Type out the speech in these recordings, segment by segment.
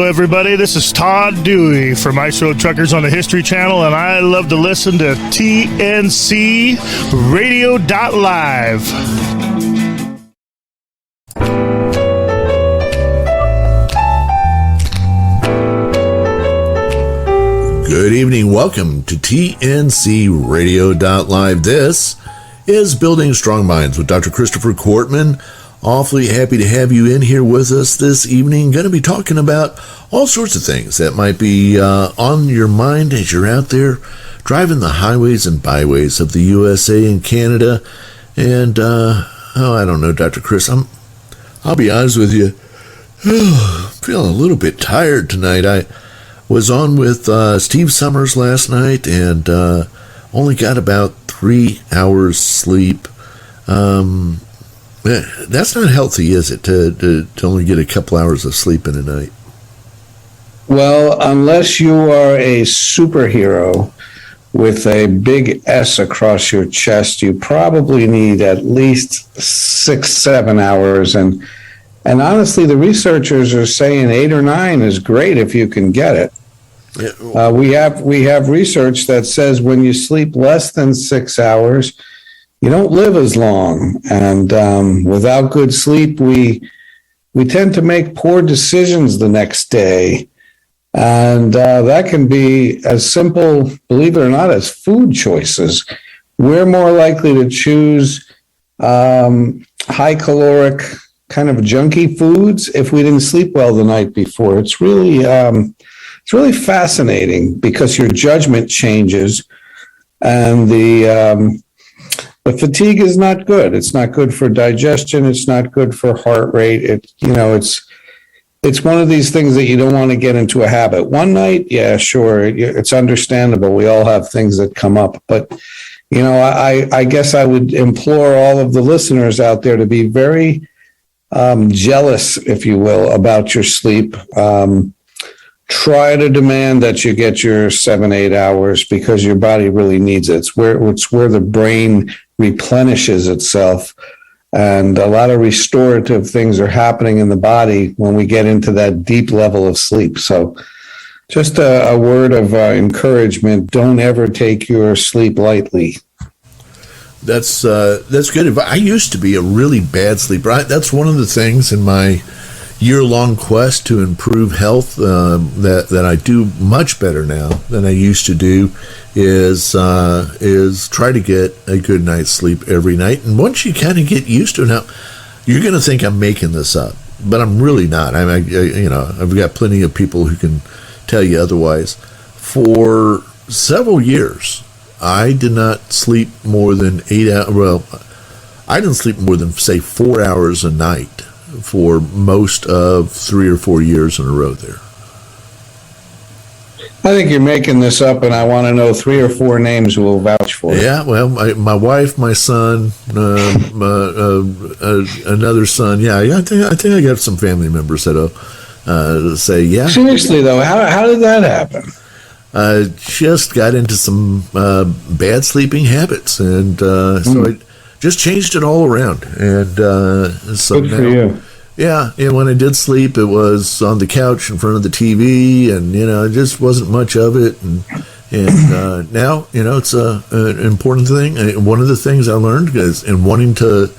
everybody. This is Todd Dewey from Ice Road Truckers on the History Channel, and I love to listen to TNCRadio.Live. Good evening. Welcome to TNCRadio.Live. This is Building Strong Minds with Dr. Christopher Cortman. Awfully happy to have you in here with us this evening. Going to be talking about all sorts of things that might be on your mind as you're out there driving the highways and byways of the USA and Canada. And, I don't know, Dr. Chris, I'll be honest with you, feeling a little bit tired tonight. I was on with Steve Summers last night and only got about 3 hours sleep. That's not healthy, is it, to only get a couple hours of sleep in a night? Well, unless you are a superhero with a big S across your chest, you probably need at least 6-7 hours. And honestly, the researchers are saying 8 or 9 is great if you can get it. Yeah. We have research that says when you sleep less than 6 hours, you don't live as long. And without good sleep, we tend to make poor decisions the next day. And that can be as simple, believe it or not, as food choices. We're more likely to choose high caloric, kind of junky foods if we didn't sleep well the night before. It's really fascinating because your judgment changes, and the fatigue is not good. It's not good for digestion. It's not good for heart rate. It's one of these things that you don't want to get into a habit. One night, yeah, sure, it's understandable. We all have things that come up, but I guess I would implore all of the listeners out there to be very jealous, if you will, about your sleep. Try to demand that you get your 7-8 hours because your body really needs it. It's where the brain replenishes itself, and a lot of restorative things are happening in the body when we get into that deep level of sleep. So just a word of encouragement: don't ever take your sleep lightly. That's good. I used to be a really bad sleeper. That's one of the things in my year-long quest to improve health that I do much better now than I used to do is try to get a good night's sleep every night. And once you kind of get used to it, now you're going to think I'm making this up, but I'm really not. I've got plenty of people who can tell you otherwise. For several years, I did not sleep more than 8 hours. Well, I didn't sleep more than, say, 4 hours a night for most of 3 or 4 years in a row there. I think you're making this up, and I want to know 3 or 4 names who will vouch for it. Yeah, well, my wife, my son, another son. Yeah, I think I got some family members that'll say, yeah. Seriously, though, how did that happen? Just got into some bad sleeping habits, and so I just changed it all around. And so good for you. Yeah, and when I did sleep, it was on the couch in front of the TV, and it just wasn't much of it. And now it's an important thing. One of the things I learned is in wanting to,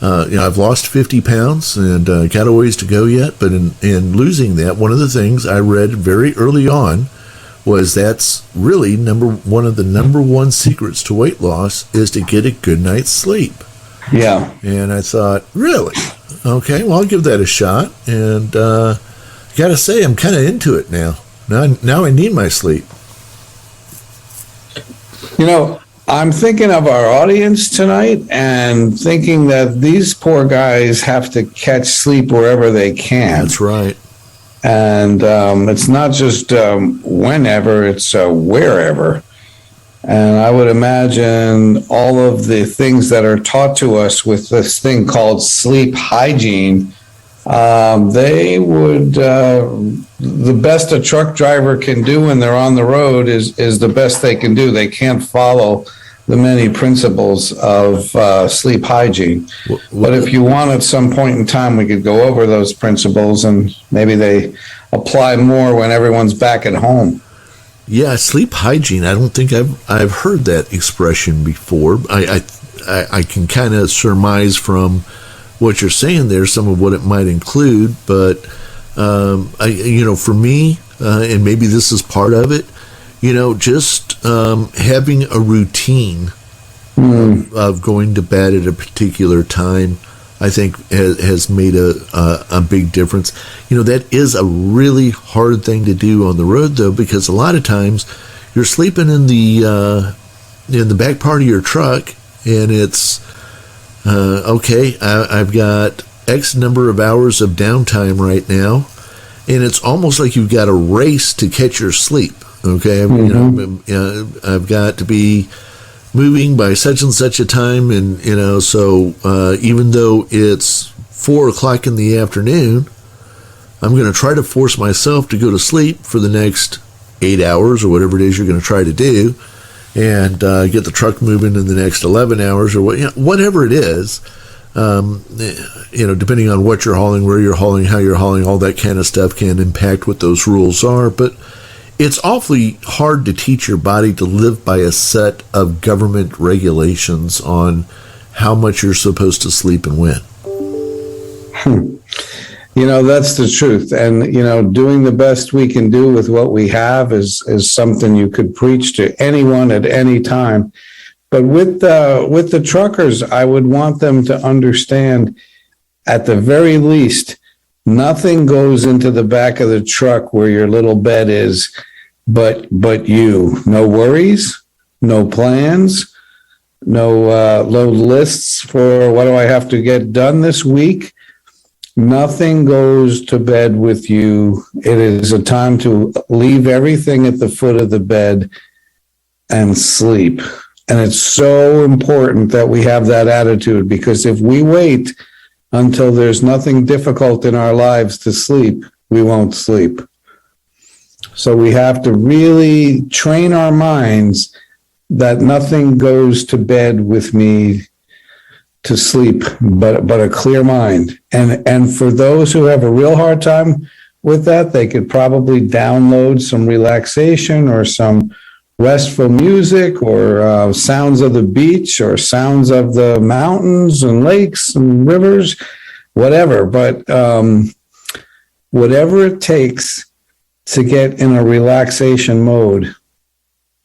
I've lost 50 pounds and got a ways to go yet. But in losing that, one of the things I read very early on was that's really one of the number one secrets to weight loss is to get a good night's sleep. Yeah. And I thought, really? Okay, well, I'll give that a shot. And got to say, I'm kind of into it now. Now I need my sleep. I'm thinking of our audience tonight and thinking that these poor guys have to catch sleep wherever they can. That's right. And it's not just whenever, it's wherever. And I would imagine all of the things that are taught to us with this thing called sleep hygiene, they would, the best a truck driver can do when they're on the road is the best they can do. They can't follow the many principles of sleep hygiene. But if you want, at some point in time, we could go over those principles, and maybe apply more when everyone's back at home. Yeah, sleep hygiene. I don't think I've heard that expression before. I can kind of surmise from what you're saying there some of what it might include, but for me, and maybe this is part of it, just having a routine of going to bed at a particular time, I think has made a big difference. That is a really hard thing to do on the road, though, because a lot of times you're sleeping in the back part of your truck, and it's okay. I've got X number of hours of downtime right now, and it's almost like you've got a race to catch your sleep. Okay, I've got to be moving by such and such a time, and so even though it's 4:00 in the afternoon, I'm going to try to force myself to go to sleep for the next 8 hours or whatever it is you're going to try to do, and get the truck moving in the next 11 hours or whatever it is. Depending on what you're hauling, where you're hauling, how you're hauling, all that kind of stuff can impact what those rules are, but it's awfully hard to teach your body to live by a set of government regulations on how much you're supposed to sleep and when. That's the truth. And, doing the best we can do with what we have is something you could preach to anyone at any time. But with the truckers, I would want them to understand, at the very least, nothing goes into the back of the truck where your little bed is, but you. No worries, no plans, no lists for what do I have to get done this week. Nothing goes to bed with you. It is a time to leave everything at the foot of the bed and sleep. And it's so important that we have that attitude, because if we wait until there's nothing difficult in our lives to sleep, we won't sleep. So we have to really train our minds that nothing goes to bed with me to sleep, but a clear mind. And for those who have a real hard time with that, they could probably download some relaxation or some restful music or sounds of the beach or sounds of the mountains and lakes and rivers, whatever. But whatever it takes to get in a relaxation mode,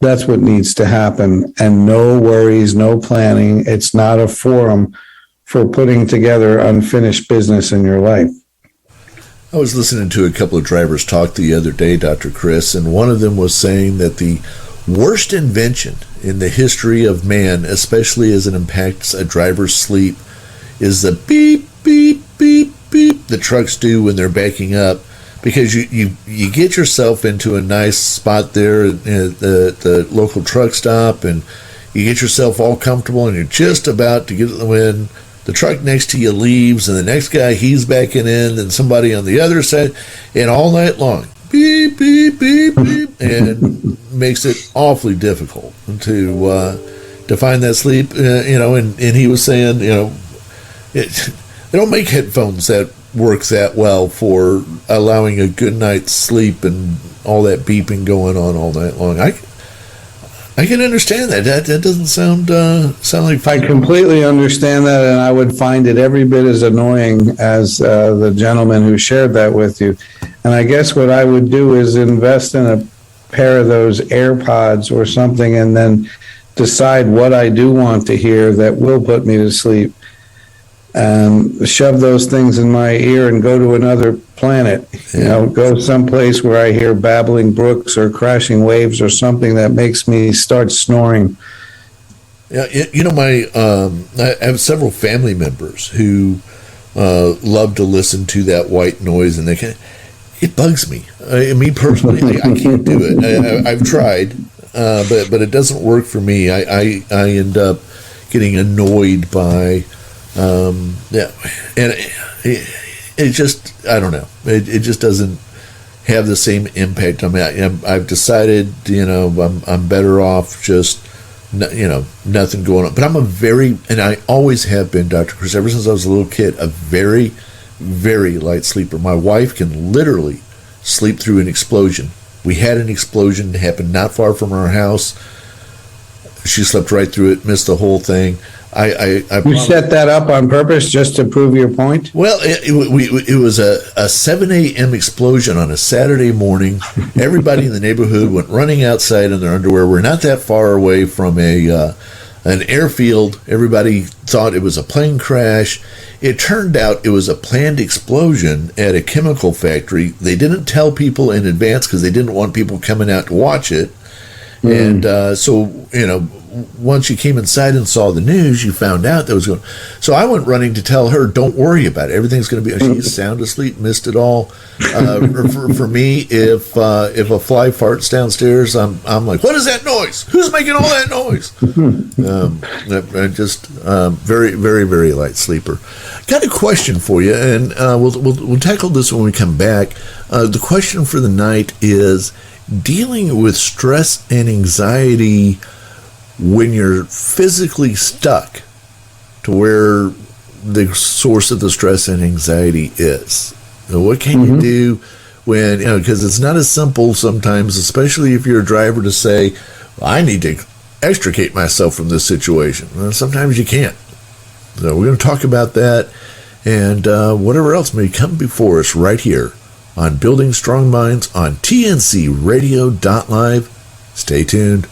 that's what needs to happen. And no worries, no planning. It's not a forum for putting together unfinished business in your life. I was listening to a couple of drivers talk the other day, Dr. Chris, and one of them was saying that the worst invention in the history of man, especially as it impacts a driver's sleep, is the beep, beep, beep, beep the trucks do when they're backing up. Because you get yourself into a nice spot there at the local truck stop, and you get yourself all comfortable, and you're just about to get when the truck next to you leaves, and the next guy, he's backing in, and somebody on the other side, and all night long, beep, beep, beep, beep, and makes it awfully difficult to find that sleep. And he was saying, they don't make headphones that works that well for allowing a good night's sleep and all that beeping going on all night long. I can understand that. That doesn't sound like fun. I completely understand that, and I would find it every bit as annoying as the gentleman who shared that with you. And I guess what I would do is invest in a pair of those AirPods or something, and then decide what I do want to hear that will put me to sleep. Shove those things in my ear and go to another planet. Go someplace where I hear babbling brooks or crashing waves or something that makes me start snoring. Yeah, I have several family members who love to listen to that white noise, and it bugs me. Me personally, I can't do it. I've tried, but it doesn't work for me. I end up getting annoyed by. And it just, I don't know. It just doesn't have the same impact on me. I've decided, I'm better off just, nothing going on. But I'm and I always have been, Dr. Chris, ever since I was a little kid, a very, very light sleeper. My wife can literally sleep through an explosion. We had an explosion that happened not far from our house. She slept right through it, missed the whole thing. You set that up on purpose just to prove your point? Well, it was a 7 a.m. explosion on a Saturday morning. Everybody in the neighborhood went running outside in their underwear. We're not that far away from an airfield. Everybody thought it was a plane crash. It turned out it was a planned explosion at a chemical factory. They didn't tell people in advance because they didn't want people coming out to watch it. And so, once you came inside and saw the news, you found out that was going. So I went running to tell her, "Don't worry about it. Everything's going to be." She's sound asleep, missed it all. For me, if a fly farts downstairs, I'm like, "What is that noise? Who's making all that noise?" I'm just very, very, very light sleeper. Got a question for you, and we'll tackle this when we come back. The question for the night is dealing with stress and anxiety when you're physically stuck to where the source of the stress and anxiety is. What can you do when, because it's not as simple sometimes, especially if you're a driver, to say, I need to extricate myself from this situation. Well, sometimes you can't. So we're going to talk about that and whatever else may come before us right here on Building Strong Minds on TNCRadio.Live. Stay tuned.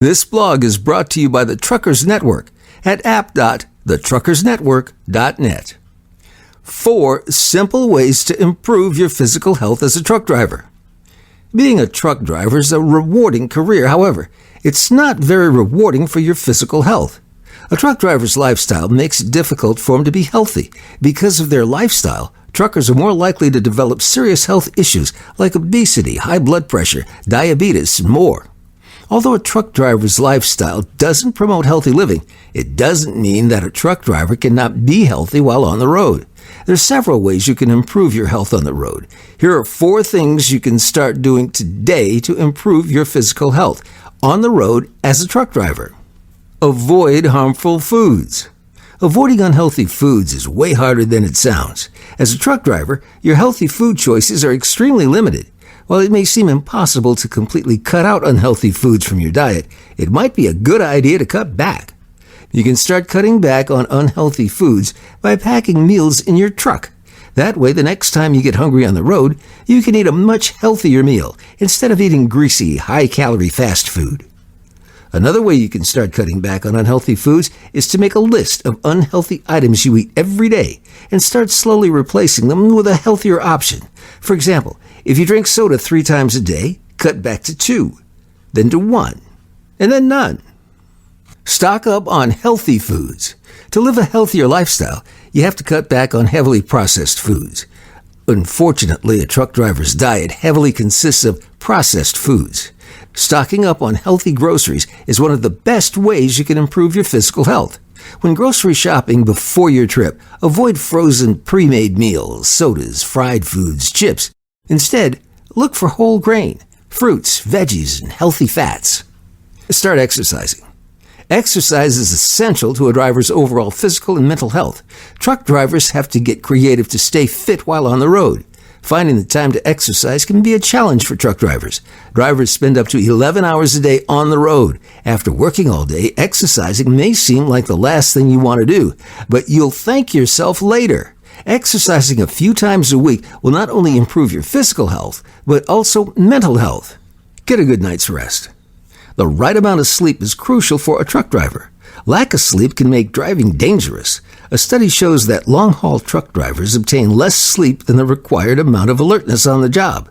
This blog is brought to you by the Truckers Network at app.thetruckersnetwork.net. 4 simple ways to improve your physical health as a truck driver. Being a truck driver is a rewarding career. However, it's not very rewarding for your physical health. A truck driver's lifestyle makes it difficult for them to be healthy. Because of their lifestyle, truckers are more likely to develop serious health issues like obesity, high blood pressure, diabetes, and more. Although a truck driver's lifestyle doesn't promote healthy living, it doesn't mean that a truck driver cannot be healthy while on the road. There's several ways you can improve your health on the road. Here are 4 things you can start doing today to improve your physical health on the road as a truck driver. Avoid harmful foods. Avoiding unhealthy foods is way harder than it sounds. As a truck driver, your healthy food choices are extremely limited. While it may seem impossible to completely cut out unhealthy foods from your diet, it might be a good idea to cut back. You can start cutting back on unhealthy foods by packing meals in your truck. That way, the next time you get hungry on the road, you can eat a much healthier meal instead of eating greasy, high-calorie fast food. Another way you can start cutting back on unhealthy foods is to make a list of unhealthy items you eat every day and start slowly replacing them with a healthier option. For example, if you drink soda 3 times a day, cut back to 2, then to 1, and then none. Stock up on healthy foods. To live a healthier lifestyle, you have to cut back on heavily processed foods. Unfortunately, a truck driver's diet heavily consists of processed foods. Stocking up on healthy groceries is one of the best ways you can improve your physical health. When grocery shopping before your trip, avoid frozen pre-made meals, sodas, fried foods, chips. Instead, look for whole grain, fruits, veggies, and healthy fats. Start exercising. Exercise is essential to a driver's overall physical and mental health. Truck drivers have to get creative to stay fit while on the road. Finding the time to exercise can be a challenge for truck drivers. Drivers spend up to 11 hours a day on the road. After working all day, exercising may seem like the last thing you want to do, but you'll thank yourself later. Exercising a few times a week will not only improve your physical health, but also mental health. Get a good night's rest. The right amount of sleep is crucial for a truck driver. Lack of sleep can make driving dangerous. A study shows that long-haul truck drivers obtain less sleep than the required amount of alertness on the job.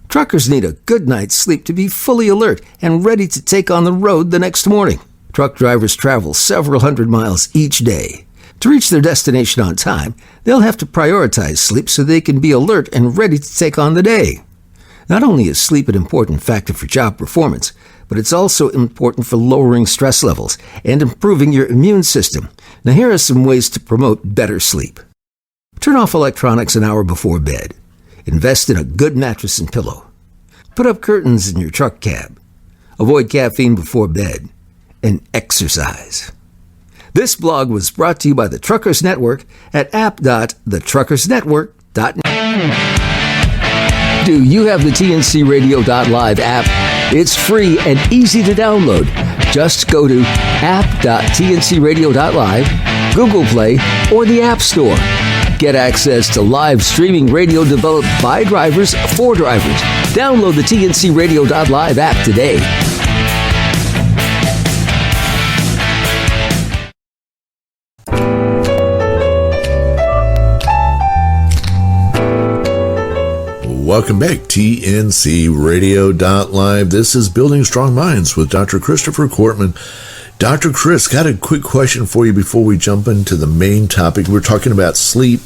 Truckers need a good night's sleep to be fully alert and ready to take on the road the next morning. Truck drivers travel several hundred miles each day. To reach their destination on time, they'll have to prioritize sleep so they can be alert and ready to take on the day. Not only is sleep an important factor for job performance, but it's also important for lowering stress levels and improving your immune system. Now, here are some ways to promote better sleep. Turn off electronics an hour before bed. Invest in a good mattress and pillow. Put up curtains in your truck cab. Avoid caffeine before bed. And exercise. This blog was brought to you by the Truckers Network at app.thetruckersnetwork.net. Do you have the TNCRadio.Live app? It's free and easy to download. Just go to app.tncradio.live, Google Play, or the App Store. Get access to live streaming radio developed by drivers for drivers. Download the TNCRadio.Live app today. Welcome back, TNCRadio.Live. This is Building Strong Minds with Dr. Christopher Cortman. Dr. Chris, got a quick question for you before we jump into the main topic. We're talking about sleep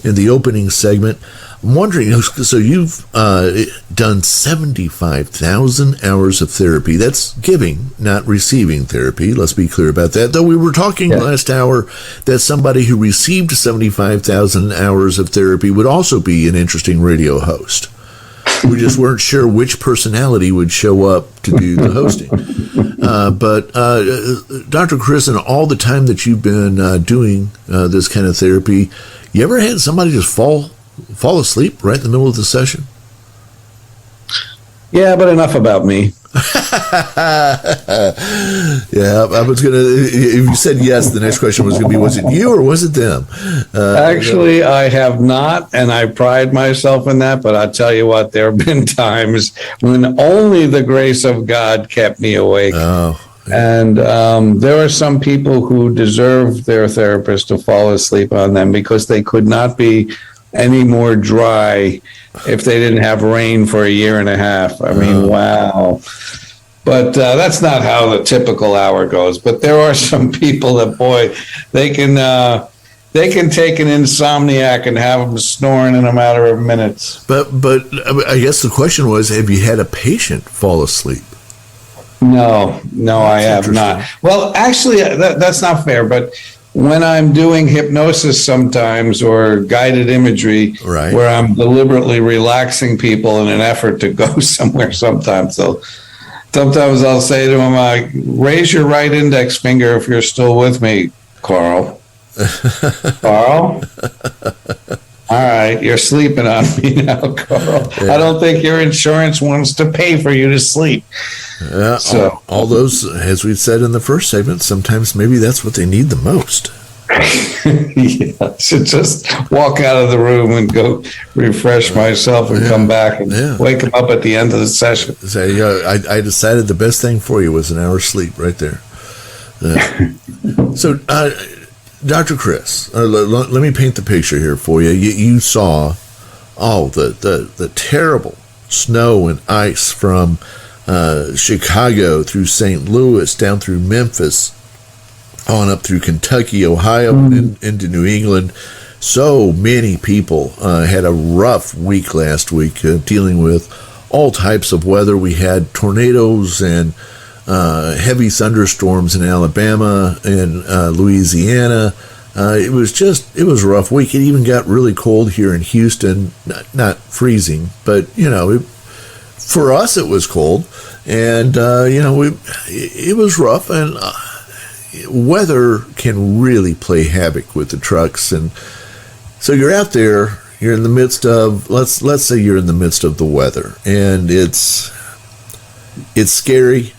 in the opening segment. I'm wondering, so you've done 75,000 hours of therapy. That's giving, not receiving therapy. Let's be clear about that. Though we were talking last hour that somebody who received 75,000 hours of therapy would also be an interesting radio host. We just weren't sure which personality would show up to do the hosting. But Dr. Chris, in all the time that you've been doing this kind of therapy, you ever had somebody just fall asleep right in the middle of the session? Yeah, but enough about me. Yeah, I was going to, if you said yes, the next question was going to be, was it you or was it them? Actually, I have not, and I pride myself in that, but I'll tell you what, there have been times when only the grace of God kept me awake. Oh. And there are some people who deserve their therapist to fall asleep on them because they could not be any more dry if they didn't have rain for a year and a half. I mean, wow. But that's not how the typical hour goes. But there are some people that, boy, they can take an insomniac and have them snoring in a matter of minutes. But I guess the question was, have you had a patient fall asleep? No, I have not. Well, actually, that's not fair. But when I'm doing hypnosis sometimes or guided imagery, right, where I'm deliberately relaxing people in an effort to go somewhere sometimes I'll say to them, raise your right index finger if you're still with me, Carl. Carl? All right, you're sleeping on me now, Carl. Yeah. I don't think your insurance wants to pay for you to sleep. So all those, as we said in the first segment, sometimes maybe that's what they need the most. Yeah, I should just walk out of the room and go refresh myself and come back and wake them up at the end of the session. Say, I decided the best thing for you was an hour's sleep right there. So, Dr. Chris, let me paint the picture here for you. You saw the terrible snow and ice from Chicago through St. Louis, down through Memphis, on up through Kentucky, Ohio, and into New England. So many people had a rough week last week dealing with all types of weather. We had tornadoes and heavy thunderstorms in Alabama and Louisiana. It was a rough week. It even got really cold here in Houston, not freezing, but for us it was cold, and it was rough, and weather can really play havoc with the trucks. And so you're out there, you're in the midst of, let's say you're in the midst of the weather, and it's scary.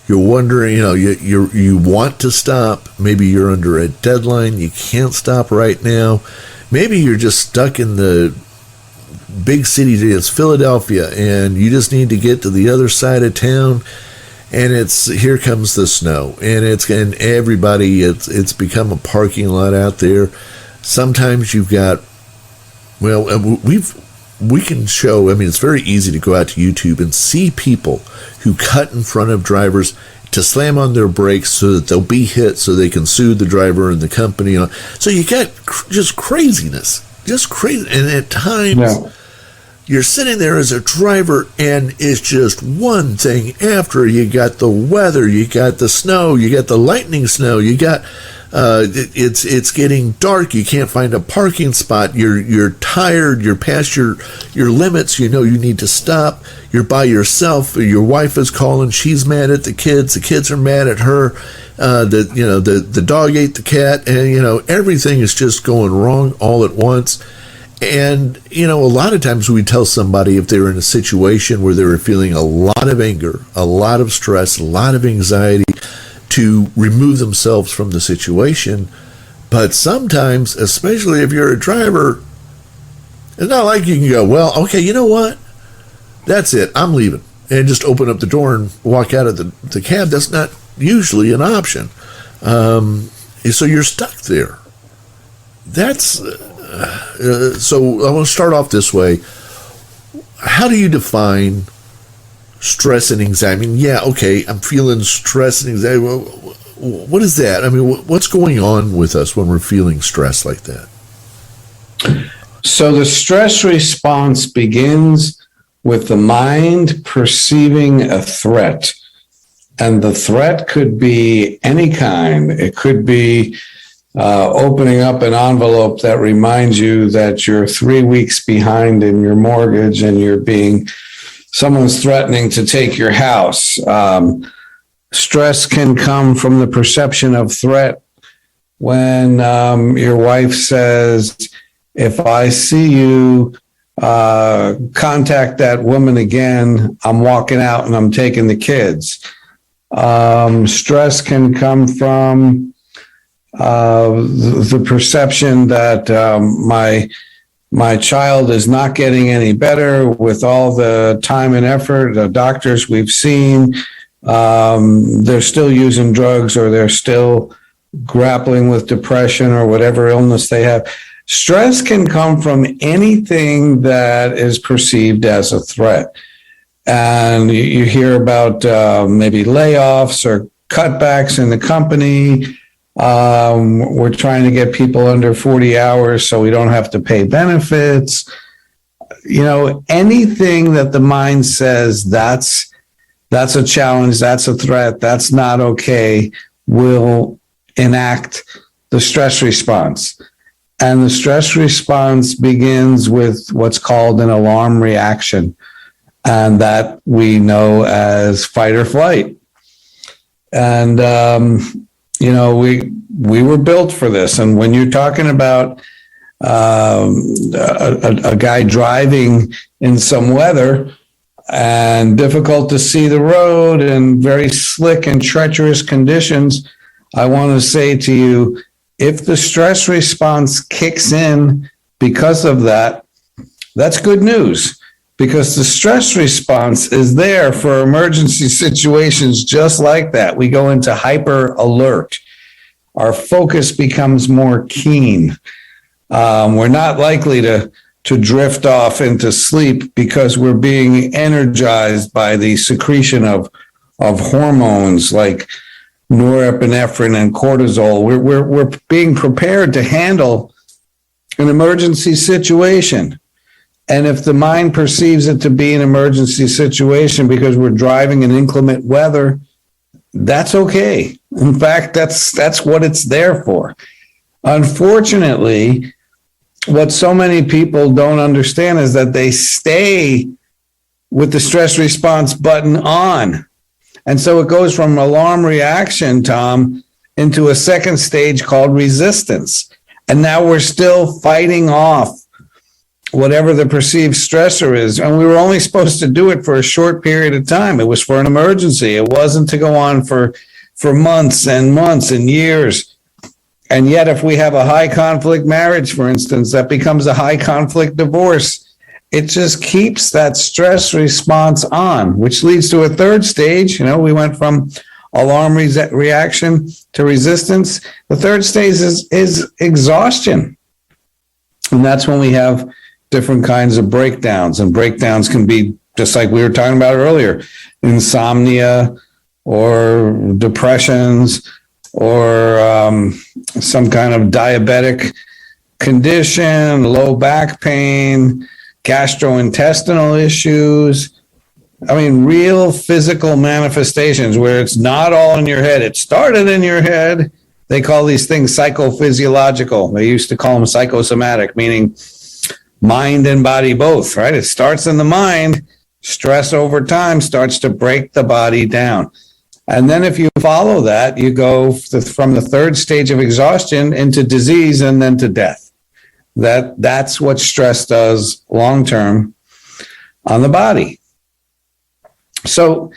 You're wondering, you want to stop. Maybe you're under a deadline. You can't stop right now. Maybe you're just stuck in the big city. It's Philadelphia, and you just need to get to the other side of town. And here comes the snow, and everybody. It's become a parking lot out there. Sometimes you've got, we can show, it's very easy to go out to YouTube and see people who cut in front of drivers to slam on their brakes so that they'll be hit so they can sue the driver and the company. So you got just craziness, just crazy. And at times you're sitting there as a driver and it's just one thing after. You got the weather, you got the snow, you got the lightning snow, you got it's getting dark, you can't find a parking spot, you're tired, you're past your limits, you need to stop, you're by yourself, your wife is calling, she's mad at the kids are mad at her, the dog ate the cat, and everything is just going wrong all at once. And, a lot of times we tell somebody if they're in a situation where they're feeling a lot of anger, a lot of stress, a lot of anxiety, to remove themselves from the situation. But sometimes, especially if you're a driver, it's not like you can go, well, okay, you know what? That's it. I'm leaving. And just open up the door and walk out of the cab. That's not usually an option. So you're stuck there. That's so I want to start off this way. How do you define stress and anxiety? I mean, yeah, okay, I'm feeling stress and anxiety. Well, what is that? I mean, what's going on with us when we're feeling stress like that? So the stress response begins with the mind perceiving a threat. And the threat could be any kind. It could be opening up an envelope that reminds you that you're 3 weeks behind in your mortgage and someone's threatening to take your house. Stress can come from the perception of threat when your wife says, if I see you contact that woman again, I'm walking out and I'm taking the kids. Stress can come from the perception that my child is not getting any better with all the time and effort. The doctors we've seen, they're still using drugs, or they're still grappling with depression or whatever illness they have. Stress can come from anything that is perceived as a threat. And you hear about maybe layoffs or cutbacks in the company. We're trying to get people under 40 hours so we don't have to pay benefits. Anything that the mind says that's a challenge, that's a threat, that's not okay, will enact the stress response. And the stress response begins with what's called an alarm reaction. And that we know as fight or flight. And, we were built for this. And when you're talking about a guy driving in some weather and difficult to see the road and very slick and treacherous conditions, I want to say to you, if the stress response kicks in because of that, that's good news. Because the stress response is there for emergency situations just like that. We go into hyper alert. Our focus becomes more keen. We're not likely to drift off into sleep because we're being energized by the secretion of hormones like norepinephrine and cortisol. We're being prepared to handle an emergency situation. And if the mind perceives it to be an emergency situation because we're driving in inclement weather, that's okay. In fact, that's what it's there for. Unfortunately, what so many people don't understand is that they stay with the stress response button on. And so it goes from alarm reaction, Tom, into a second stage called resistance. And now we're still fighting off whatever the perceived stressor is. And we were only supposed to do it for a short period of time. It was for an emergency. It wasn't to go on for months and months and years. And yet, if we have a high conflict marriage, for instance, that becomes a high conflict divorce, it just keeps that stress response on, which leads to a third stage. We went from alarm reaction to resistance. The third stage is exhaustion. And that's when we have different kinds of breakdowns. And breakdowns can be, just like we were talking about earlier, insomnia or depressions or some kind of diabetic condition, low back pain, gastrointestinal issues. I mean, real physical manifestations where it's not all in your head. It started in your head. They call these things psychophysiological. They used to call them psychosomatic, meaning mind and body both, right? It starts in the mind. Stress over time starts to break the body down. And then if you follow that, you go from the third stage of exhaustion into disease and then to death. That's what stress does long term on the body. So,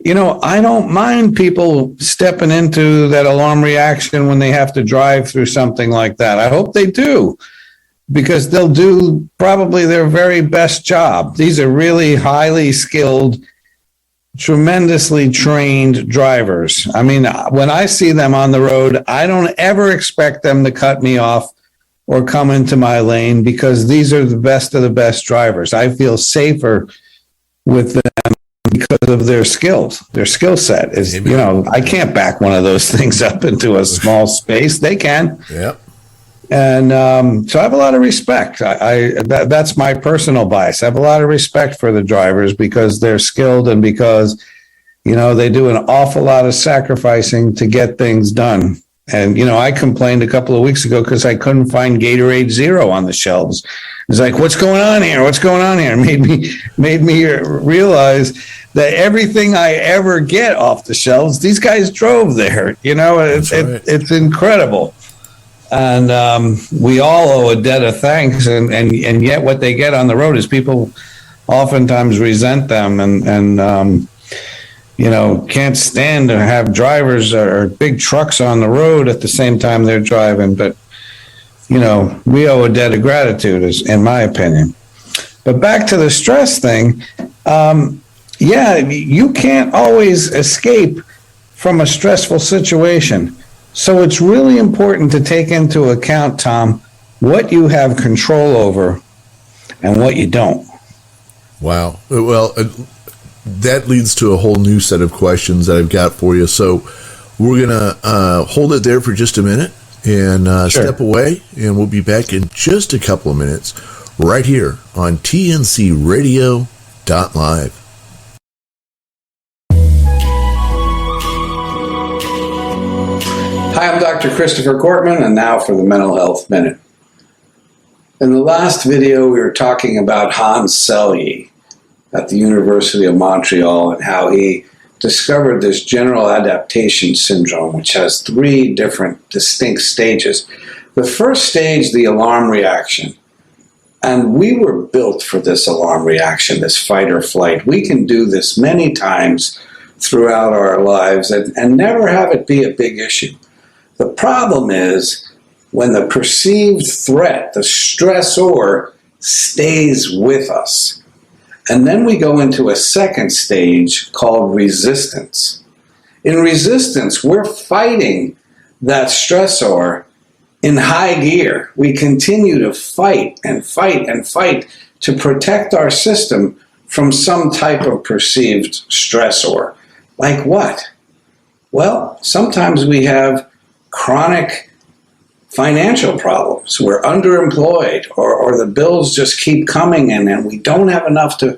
I don't mind people stepping into that alarm reaction when they have to drive through something like that. I hope they do, because they'll do probably their very best job. These are really highly skilled, tremendously trained drivers. I mean, when I see them on the road, I don't ever expect them to cut me off or come into my lane, because these are the best of the best drivers. I feel safer with them because of their skills. Their skill set is, I can't back one of those things up into a small space. They can. Yep. And so I have a lot of respect. That's my personal bias. I have a lot of respect for the drivers, because they're skilled and because, they do an awful lot of sacrificing to get things done. And, I complained a couple of weeks ago because I couldn't find Gatorade Zero on the shelves. It's like, what's going on here? What's going on here? Made me realize that everything I ever get off the shelves, these guys drove there. It's incredible. And we all owe a debt of thanks. And yet what they get on the road is people oftentimes resent them and can't stand to have drivers or big trucks on the road at the same time they're driving. But, we owe a debt of gratitude, in my opinion. But back to the stress thing. You can't always escape from a stressful situation. So it's really important to take into account, Tom, what you have control over and what you don't. Wow. Well, that leads to a whole new set of questions that I've got for you. So we're going to hold it there for just a minute and step away, and we'll be back in just a couple of minutes right here on TNCRadio.Live. Hi, I'm Dr. Christopher Cortman, and now for the Mental Health Minute. In the last video, we were talking about Hans Selye at the University of Montreal and how he discovered this general adaptation syndrome, which has 3 different distinct stages. The first stage, the alarm reaction. And we were built for this alarm reaction, this fight or flight. We can do this many times throughout our lives and never have it be a big issue. The problem is when the perceived threat, the stressor, stays with us. And then we go into a second stage called resistance. In resistance, we're fighting that stressor in high gear. We continue to fight and fight and fight to protect our system from some type of perceived stressor. Like what? Well, sometimes we have chronic financial problems. We're underemployed, or the bills just keep coming in and we don't have enough to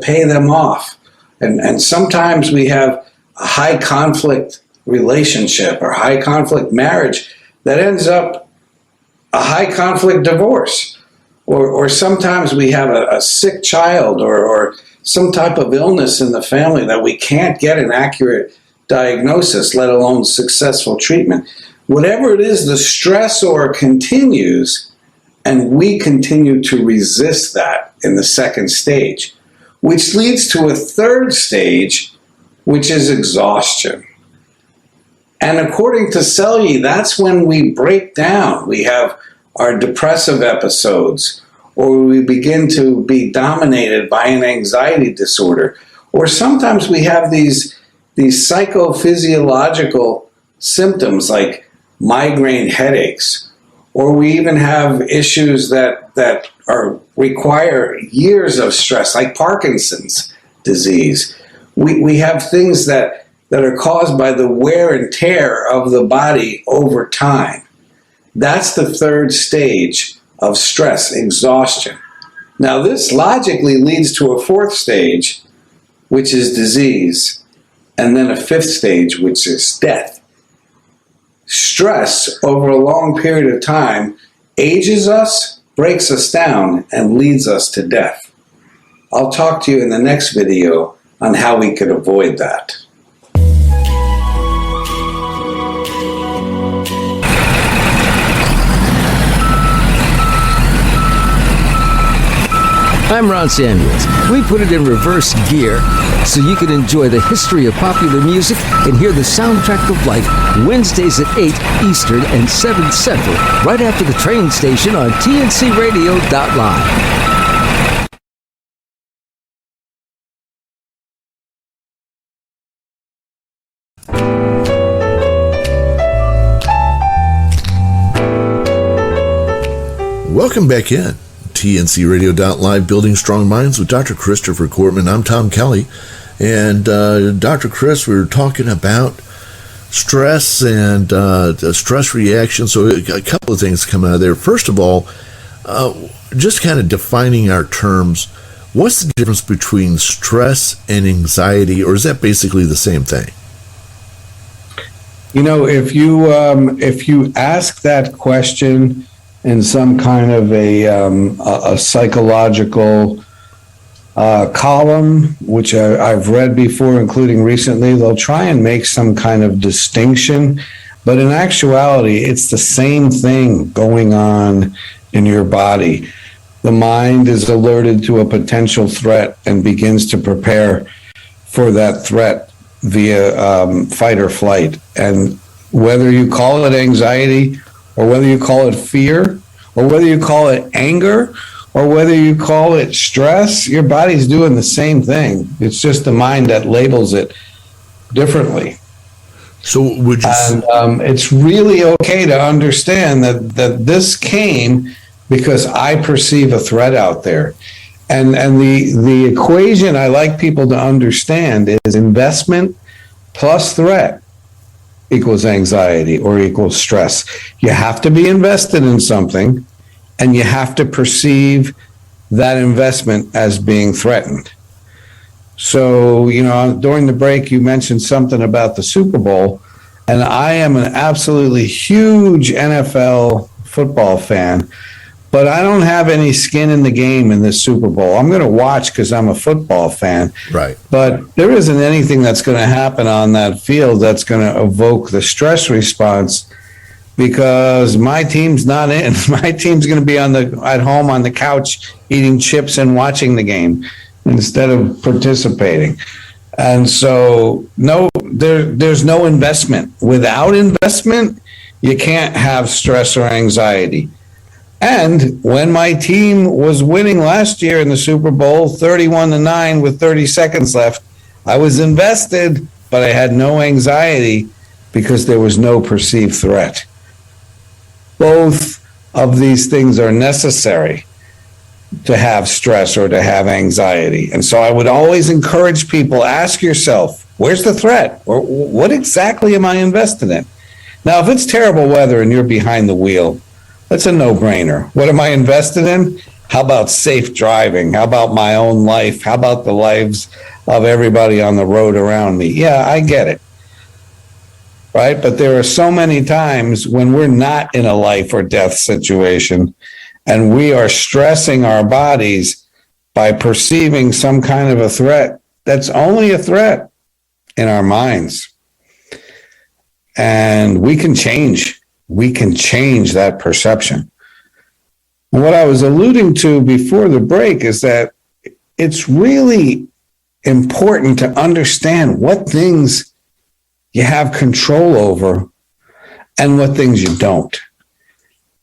pay them off. And sometimes we have a high conflict relationship or high conflict marriage that ends up a high conflict divorce. Or sometimes we have a sick child or some type of illness in the family that we can't get an accurate diagnosis, let alone successful treatment. Whatever it is, the stressor continues, and we continue to resist that in the second stage, which leads to a third stage, which is exhaustion. And according to Selye, that's when we break down. We have our depressive episodes, or we begin to be dominated by an anxiety disorder, or sometimes we have these psychophysiological symptoms like migraine headaches, or we even have issues that require years of stress, like Parkinson's disease. We have things that are caused by the wear and tear of the body over time. That's the third stage of stress, exhaustion. Now, this logically leads to a fourth stage, which is disease, and then a fifth stage, which is death. Stress over a long period of time ages us, breaks us down, and leads us to death. I'll talk to you in the next video on how we could avoid that. I'm Ron Samuels. We put it in reverse gear so you can enjoy the history of popular music and hear the soundtrack of life Wednesdays at 8 Eastern and 7 Central, right after the train station on TNCRadio.Live. Welcome back in. TNCRadio.Live, Building Strong Minds with Dr. Christopher Cortman. I'm Tom Kelly. And Dr. Chris, we were talking about stress and the stress reaction. So a couple of things come out of there. First of all, just kind of defining our terms. What's the difference between stress and anxiety, or is that basically the same thing? You know, if you ask that question in some kind of a psychological column, which I've read before, including recently, they'll try and make some kind of distinction. But in actuality, it's the same thing going on in your body. The mind is alerted to a potential threat and begins to prepare for that threat via fight or flight. And whether you call it anxiety, or whether you call it fear, or whether you call it anger, or whether you call it stress, your body's doing the same thing. It's just the mind that labels it differently. So would you? And it's really okay to understand that this came because I perceive a threat out there. And the equation I like people to understand is investment plus threat equals anxiety or equals stress. You have to be invested in something, and you have to perceive that investment as being threatened. So, you know, during the break, you mentioned something about the Super Bowl, and I am an absolutely huge NFL football fan, but I don't have any skin in the game in this Super Bowl. I'm going to watch because I'm a football fan. Right. But there isn't anything that's going to happen on that field that's going to evoke the stress response, because my team's not in. My team's going to be at home on the couch eating chips and watching the game instead of participating. And so there's no investment. Without investment, you can't have stress or anxiety. And when my team was winning last year in the Super Bowl, 31-9 with 30 seconds left, I was invested, but I had no anxiety because there was no perceived threat. Both of these things are necessary to have stress or to have anxiety. And so I would always encourage people, ask yourself, where's the threat? Or what exactly am I invested in? Now, if it's terrible weather and you're behind the wheel, that's a no-brainer. What am I invested in? How about safe driving? How about my own life? How about the lives of everybody on the road around me? Yeah, I get it. Right? But there are so many times when we're not in a life or death situation, and we are stressing our bodies by perceiving some kind of a threat that's only a threat in our minds. And we can change that perception. And what I was alluding to before the break is that it's really important to understand what things you have control over and what things you don't.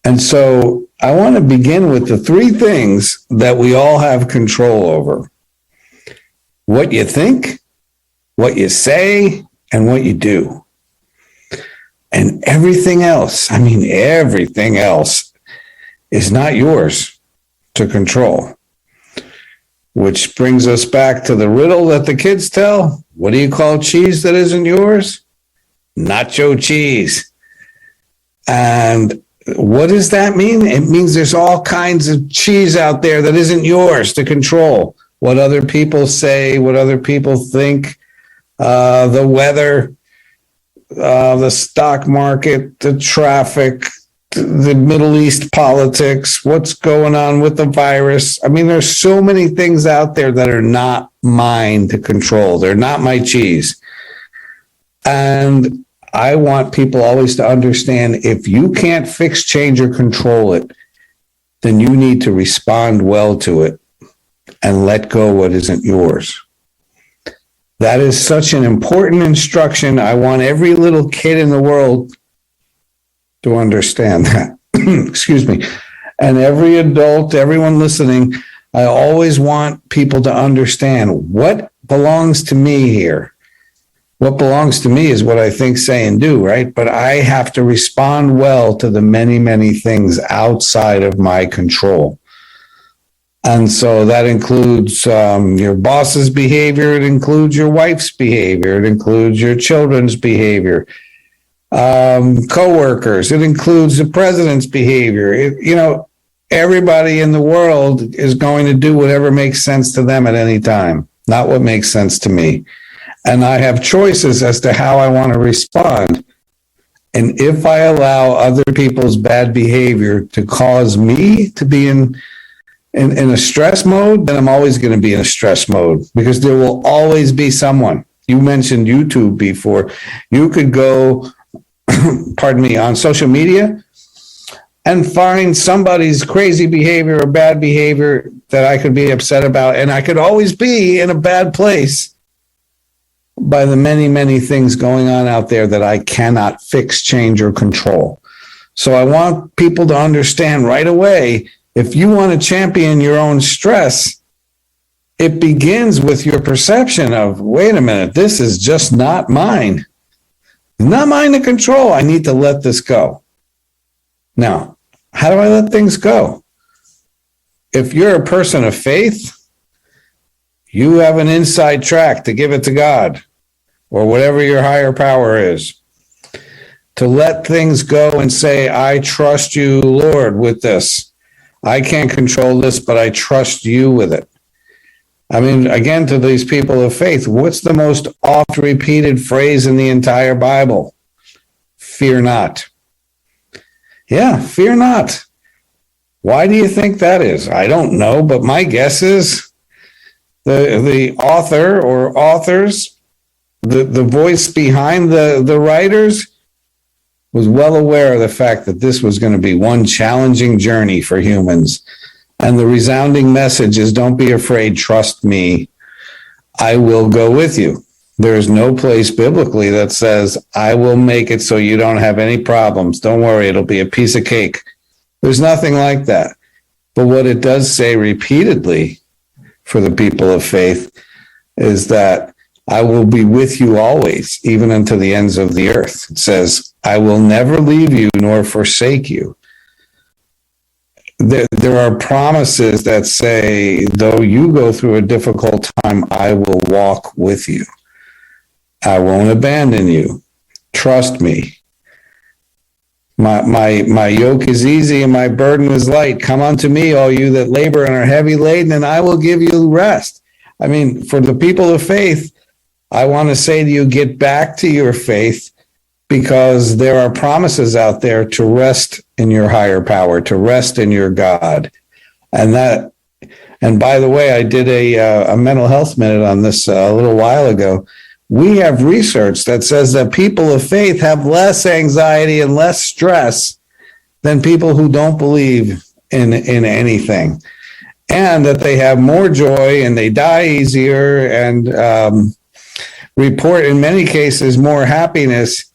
And so I want to begin with the three things that we all have control over: what you think, what you say, and what you do. And everything else, everything else is not yours to control. Which brings us back to the riddle that the kids tell. What do you call cheese that isn't yours? Nacho cheese. And what does that mean? It means there's all kinds of cheese out there that isn't yours to control. What other people say, what other people think, the weather, the stock market, the traffic, the Middle East politics, what's going on with the virus. There's so many things out there that are not mine to control. They're not my cheese. And I want people always to understand, if you can't fix, change, or control it, then you need to respond well to it. and let go what isn't yours. That is such an important instruction. I want every little kid in the world to understand that. Excuse me. And every adult, everyone listening, I always want people to understand what belongs to me here. What belongs to me is what I think, say, and do, right? But I have to respond well to the many, many things outside of my control. And so that includes your boss's behavior. It includes your wife's behavior. It includes your children's behavior, coworkers. It includes the president's behavior. Everybody in the world is going to do whatever makes sense to them at any time, not what makes sense to me. And I have choices as to how I want to respond. And if I allow other people's bad behavior to cause me to be in a stress mode, then I'm always going to be in a stress mode, because there will always be someone. You mentioned YouTube before. You could go, pardon me, on social media and find somebody's crazy behavior or bad behavior that I could be upset about. And I could always be in a bad place by the many, many things going on out there that I cannot fix, change, or control. So I want people to understand right away, if you want to champion your own stress, it begins with your perception of, wait a minute, this is just not mine. Not mine to control. I need to let this go. Now, how do I let things go? If you're a person of faith, you have an inside track to give it to God or whatever your higher power is, to let things go and say, I trust you, Lord, with this. I can't control this, but I trust you with it. I mean, again, to these people of faith, what's the most oft repeated phrase in the entire Bible? Fear not. Yeah, fear not. Why do you think that is? I don't know, but my guess is the author or authors, the voice behind the writers, was well aware of the fact that this was going to be one challenging journey for humans. And the resounding message is, don't be afraid, trust me, I will go with you. There is no place biblically that says, I will make it so you don't have any problems. Don't worry, it'll be a piece of cake. There's nothing like that. But what it does say repeatedly for the people of faith is that I will be with you always, even unto the ends of the earth. It says, I will never leave you nor forsake you. There are promises that say, though you go through a difficult time, I will walk with you. I won't abandon you. Trust me. My yoke is easy and my burden is light. Come unto me, all you that labor and are heavy laden, and I will give you rest. I mean, for the people of faith, I want to say to you, get back to your faith, because there are promises out there to rest in your higher power, to rest in your God. And by the way, I did a mental health minute on this a little while ago. We have research that says that people of faith have less anxiety and less stress than people who don't believe in anything, and that they have more joy and they die easier and report in many cases more happiness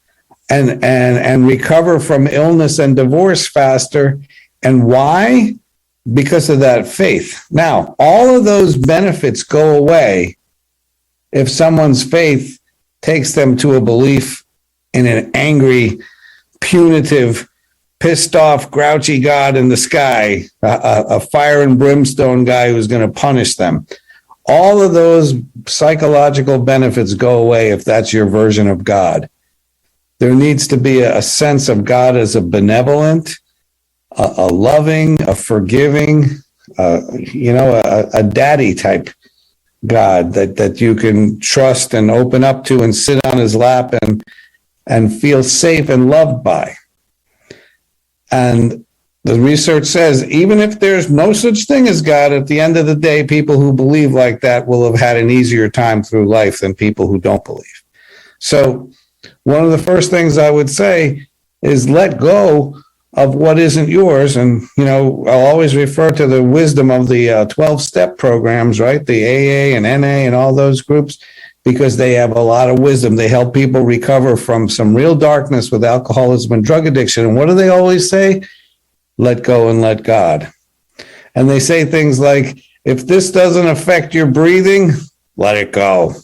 and recover from illness and divorce faster. And why? Because of that faith. Now, all of those benefits go away if someone's faith takes them to a belief in an angry, punitive, pissed off, grouchy God in the sky, a fire and brimstone guy who's going to punish them. All of those psychological benefits go away if that's your version of God. There needs to be a sense of God as a benevolent, a loving, a forgiving, a daddy type God that you can trust and open up to and sit on his lap and feel safe and loved by. And the research says, even if there's no such thing as God, at the end of the day, people who believe like that will have had an easier time through life than people who don't believe. So one of the first things I would say is let go of what isn't yours. And, I'll always refer to the wisdom of the 12-step programs, right? The AA and NA and all those groups, because they have a lot of wisdom. They help people recover from some real darkness with alcoholism and drug addiction. And what do they always say? Let go and let God. And they say things like, if this doesn't affect your breathing, let it go.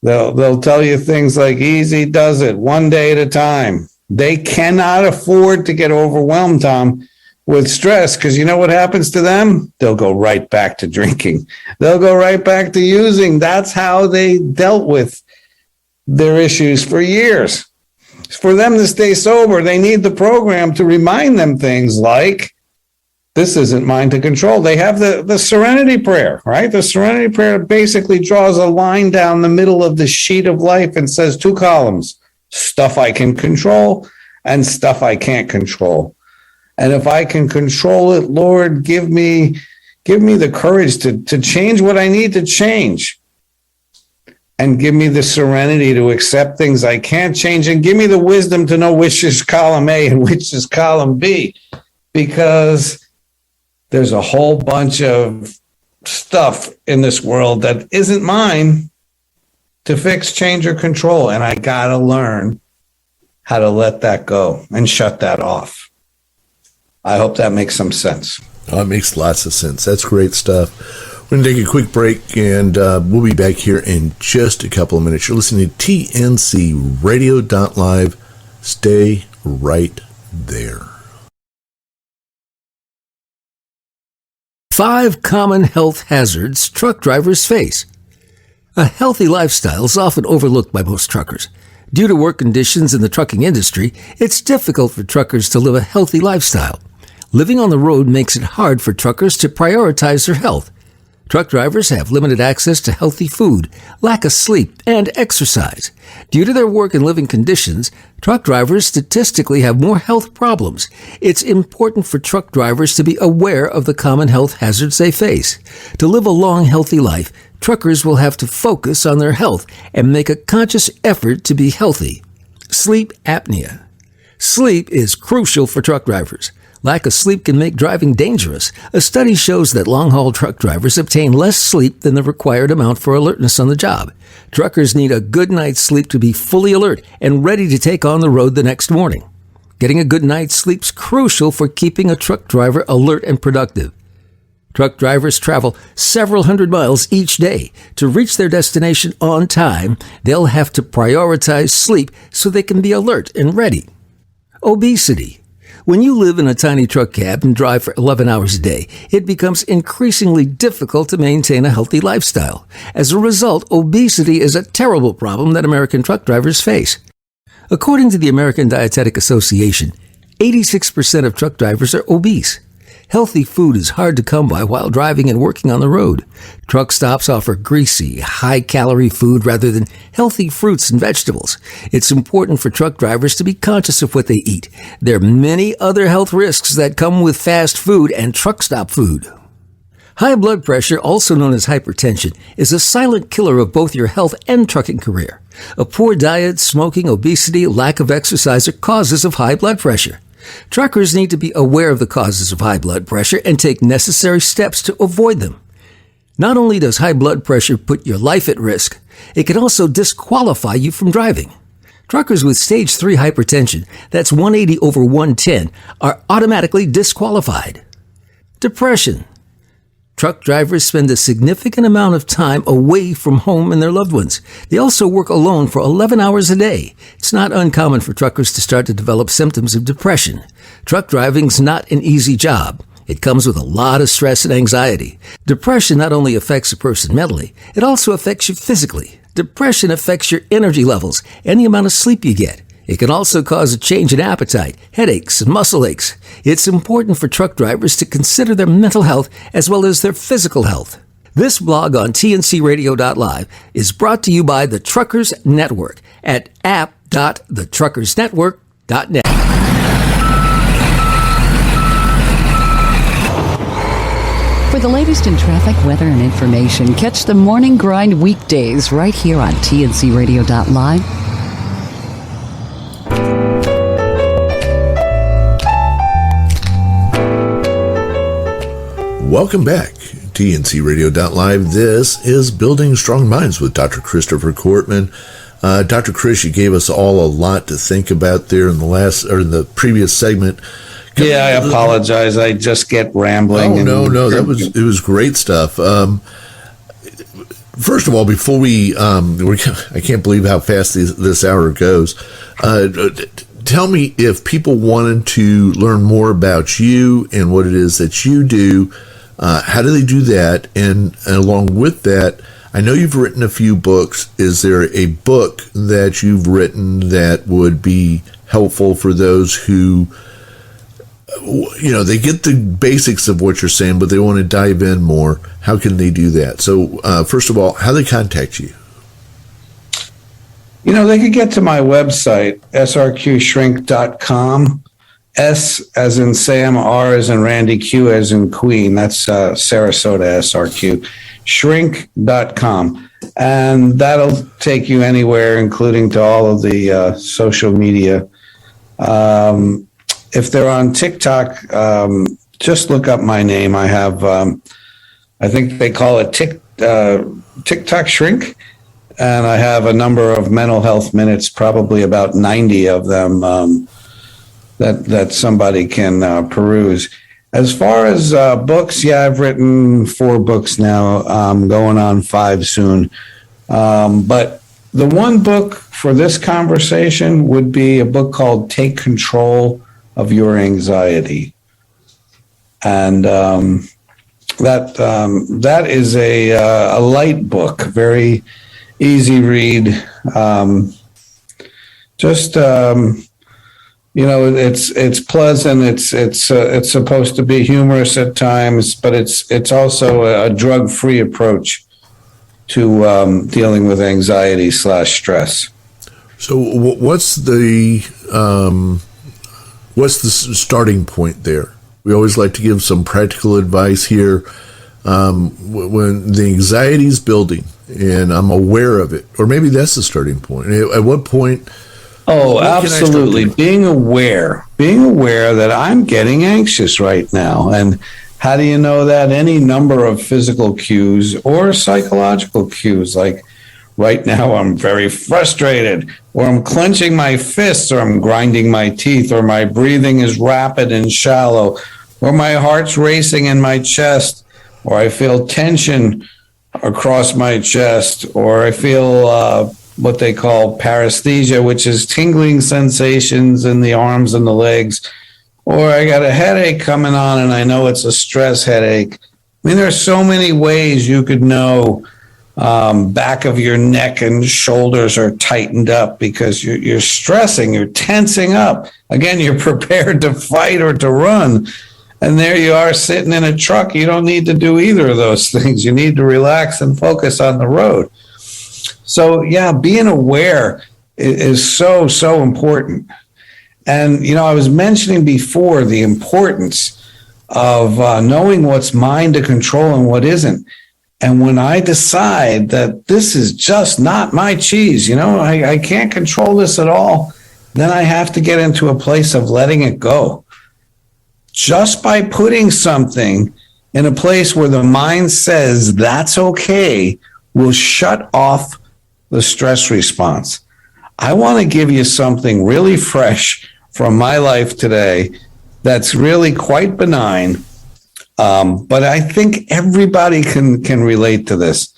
They'll tell you things like, easy does it, one day at a time. They cannot afford to get overwhelmed, Tom, with stress, because you know what happens to them? They'll go right back to drinking. They'll go right back to using. That's how they dealt with their issues for years. For them to stay sober, they need the program to remind them things like, this isn't mine to control. They have the serenity prayer, right? The serenity prayer basically draws a line down the middle of the sheet of life and says 2 columns, stuff I can control and stuff I can't control. And if I can control it, Lord, give me the courage to change what I need to change. And give me the serenity to accept things I can't change. And give me the wisdom to know which is column A and which is column B. Because there's a whole bunch of stuff in this world that isn't mine to fix, change, or control. And I got to learn how to let that go and shut that off. I hope that makes some sense. Oh, it makes lots of sense. That's great stuff. We're going to take a quick break, and we'll be back here in just a couple of minutes. You're listening to TNCRadio.Live. Stay right there. 5 common health hazards truck drivers face. A healthy lifestyle is often overlooked by most truckers. Due to work conditions in the trucking industry, it's difficult for truckers to live a healthy lifestyle. Living on the road makes it hard for truckers to prioritize their health. Truck drivers have limited access to healthy food, lack of sleep, and exercise. Due to their work and living conditions, truck drivers statistically have more health problems. It's important for truck drivers to be aware of the common health hazards they face. To live a long, healthy life, truckers will have to focus on their health and make a conscious effort to be healthy. Sleep apnea. Sleep is crucial for truck drivers. Lack of sleep can make driving dangerous. A study shows that long-haul truck drivers obtain less sleep than the required amount for alertness on the job. Truckers need a good night's sleep to be fully alert and ready to take on the road the next morning. Getting a good night's sleep is crucial for keeping a truck driver alert and productive. Truck drivers travel several hundred miles each day. To reach their destination on time, they'll have to prioritize sleep so they can be alert and ready. Obesity. When you live in a tiny truck cab and drive for 11 hours a day, it becomes increasingly difficult to maintain a healthy lifestyle. As a result, obesity is a terrible problem that American truck drivers face. According to the American Dietetic Association, 86% of truck drivers are obese. Healthy food is hard to come by while driving and working on the road. Truck stops offer greasy, high-calorie food rather than healthy fruits and vegetables. It's important for truck drivers to be conscious of what they eat. There are many other health risks that come with fast food and truck stop food. High blood pressure, also known as hypertension, is a silent killer of both your health and trucking career. A poor diet, smoking, obesity, lack of exercise are causes of high blood pressure. Truckers need to be aware of the causes of high blood pressure and take necessary steps to avoid them. Not only does high blood pressure put your life at risk, it can also disqualify you from driving. Truckers with stage 3 hypertension, that's 180 over 110, are automatically disqualified. Depression. Truck drivers spend a significant amount of time away from home and their loved ones. They also work alone for 11 hours a day. It's not uncommon for truckers to start to develop symptoms of depression. Truck driving's not an easy job. It comes with a lot of stress and anxiety. Depression not only affects a person mentally, it also affects you physically. Depression affects your energy levels and the amount of sleep you get. It can also cause a change in appetite, headaches, and muscle aches. It's important for truck drivers to consider their mental health as well as their physical health. This blog on TNCRadio.Live is brought to you by the Truckers Network at app.thetruckersnetwork.net. For the latest in traffic, weather, and information, catch the Morning Grind weekdays right here on TNCRadio.Live. Welcome back. TNCRadio.Live. This is Building Strong Minds with Dr. Christopher Cortman. Dr. Chris, you gave us all a lot to think about there in the previous segment. Yeah, I apologize. I just get rambling. No. It was great stuff. First of all, before I can't believe how fast this hour goes. Tell me, if people wanted to learn more about you and what it is that you do, how do they do that? And along with that, I know you've written a few books. Is there a book that you've written that would be helpful for those who, they get the basics of what you're saying, but they want to dive in more? How can they do that? So, first of all, how do they contact you? They could get to my website, srqshrink.com. S as in Sam, R as in Randy, Q as in Queen. That's Sarasota, SRQ. Shrink.com. And that'll take you anywhere, including to all of the social media. If they're on TikTok, just look up my name. I have, I think they call it TikTok Shrink. And I have a number of mental health minutes, probably about 90 of them, that somebody can peruse. As far as books, I've written 4 books now, going on 5 soon. But the one book for this conversation would be a book called Take Control of Your Anxiety. And that is a light book, very easy read. It's pleasant. It's supposed to be humorous at times, but it's also a drug-free approach to dealing with anxiety / stress. So what's the starting point there? We always like to give some practical advice here. When the anxiety is building and I'm aware of it, or maybe that's the starting point. At what point? Oh, absolutely. Being aware that I'm getting anxious right now. And how do you know that? Any number of physical cues or psychological cues, like right now I'm very frustrated, or I'm clenching my fists, or I'm grinding my teeth, or my breathing is rapid and shallow, or my heart's racing in my chest, or I feel tension across my chest, or I feel what they call paresthesia, which is tingling sensations in the arms and the legs, or I got a headache coming on and I know it's a stress headache. I mean, there are so many ways you could know back of your neck and shoulders are tightened up because you're stressing, you're tensing up. Again, you're prepared to fight or to run. And there you are sitting in a truck. You don't need to do either of those things. You need to relax and focus on the road. So, being aware is so, so important. And, I was mentioning before the importance of knowing what's mine to control and what isn't. And when I decide that this is just not my cheese, I can't control this at all, then I have to get into a place of letting it go. Just by putting something in a place where the mind says that's okay will shut off the stress response. I want to give you something really fresh from my life today that's really quite benign, but I think everybody can relate to this.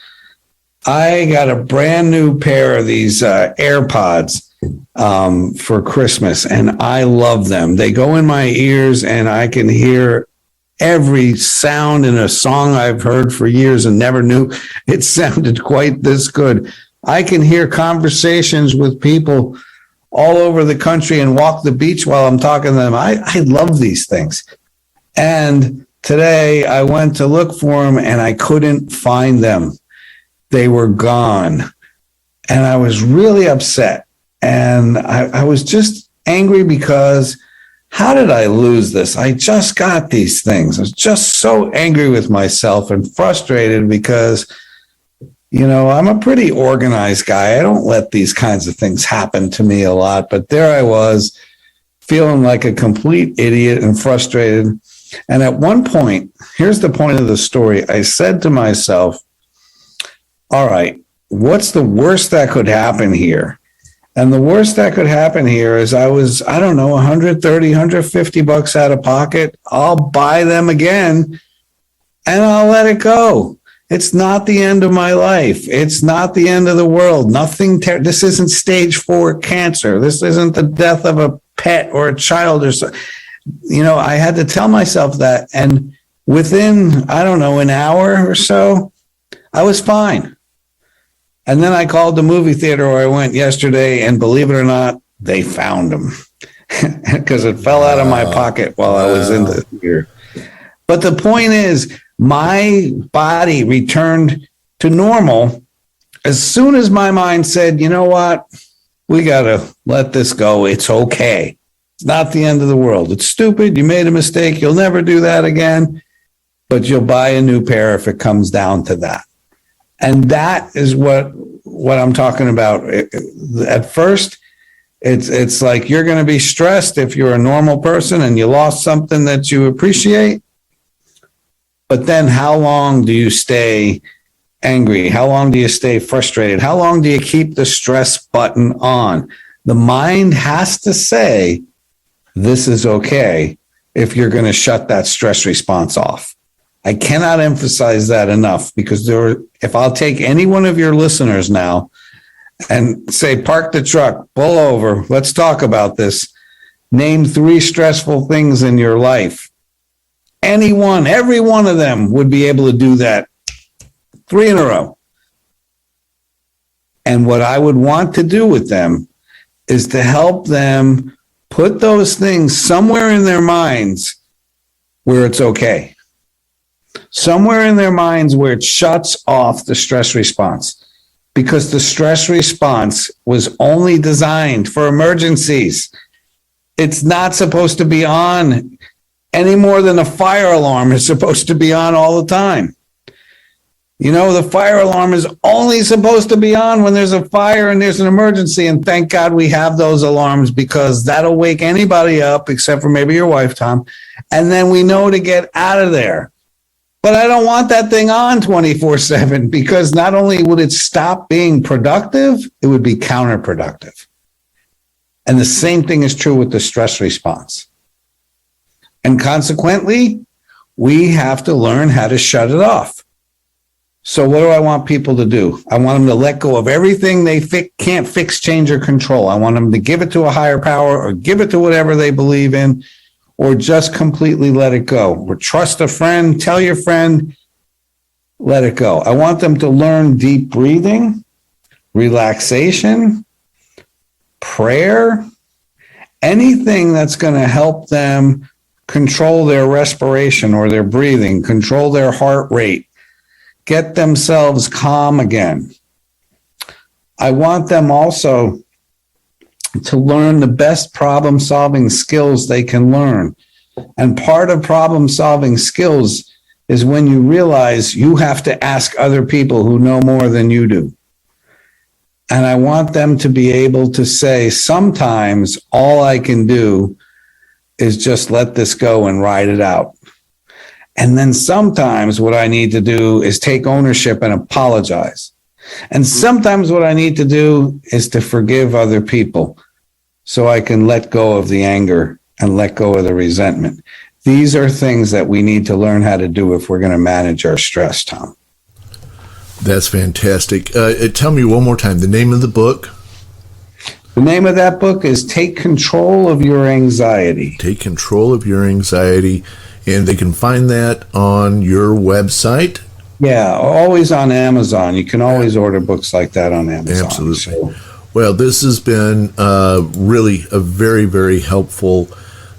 I got a brand new pair of these AirPods for Christmas, and I love them. They go in my ears, and I can hear every sound in a song I've heard for years and never knew it sounded quite this good. I can hear conversations with people all over the country and walk the beach while I'm talking to them. I love these things. And today I went to look for them, and I couldn't find them. They were gone. And I was really upset. And I was just angry because how did I lose this? I just got these things. I was just so angry with myself and frustrated because, I'm a pretty organized guy. I don't let these kinds of things happen to me a lot. But there I was feeling like a complete idiot and frustrated. And at one point, here's the point of the story. I said to myself, all right, what's the worst that could happen here? And the worst that could happen here is I was, I don't know, 130, 150 bucks out of pocket. I'll buy them again and I'll let it go. It's not the end of my life. It's not the end of the world. This isn't stage 4 cancer. This isn't the death of a pet or a child or so. I had to tell myself that. And within, I don't know, an hour or so, I was fine. And then I called the movie theater where I went yesterday, and believe it or not, they found them because it fell out of my pocket while I was in the theater. But the point is, my body returned to normal as soon as my mind said, you know what? We got to let this go. It's okay. It's not the end of the world. It's stupid. You made a mistake. You'll never do that again, but you'll buy a new pair if it comes down to that. And that is what I'm talking about. At first, it's like you're going to be stressed if you're a normal person and you lost something that you appreciate. But then how long do you stay angry? How long do you stay frustrated? How long do you keep the stress button on? The mind has to say, this is okay, if you're going to shut that stress response off. I cannot emphasize that enough, because if I'll take any one of your listeners now and say, park the truck, pull over, let's talk about this. Name 3 stressful things in your life. Every one of them would be able to do that 3 in a row. And what I would want to do with them is to help them put those things somewhere in their minds where it's okay. Somewhere in their minds where it shuts off the stress response. Because the stress response was only designed for emergencies. It's not supposed to be on any more than a fire alarm is supposed to be on all the time. The fire alarm is only supposed to be on when there's a fire and there's an emergency. And thank God we have those alarms, because that'll wake anybody up except for maybe your wife, Tom. And then we know to get out of there. But I don't want that thing on 24/7, because not only would it stop being productive, it would be counterproductive. And the same thing is true with the stress response. And consequently, we have to learn how to shut it off. So what do I want people to do? I want them to let go of everything they can't fix, change, or control. I want them to give it to a higher power, or give it to whatever they believe in, or just completely let it go. Or trust a friend, tell your friend, let it go. I want them to learn deep breathing, relaxation, prayer, anything that's going to help them control their respiration or their breathing, control their heart rate, get themselves calm again. I want them also to learn the best problem-solving skills they can learn. And part of problem-solving skills is when you realize you have to ask other people who know more than you do. And I want them to be able to say, sometimes all I can do is just let this go and ride it out. And then sometimes what I need to do is take ownership and apologize. And sometimes what I need to do is to forgive other people so I can let go of the anger and let go of the resentment. These are things that we need to learn how to do if we're going to manage our stress, Tom. That's fantastic. Tell me one more time, the name of the book? The name of that book is Take Control of Your Anxiety. Take Control of Your Anxiety. And they can find that on your website? Yeah, always on Amazon. You can always order books like that on Amazon. Absolutely. Well, this has been really a very, very helpful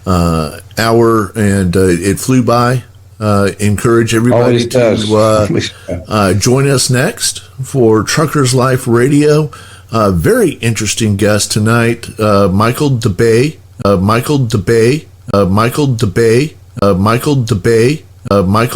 hour, and it flew by. Encourage everybody to join us next for Truckers Life Radio. Very interesting guest tonight, Michael DeBay. Michael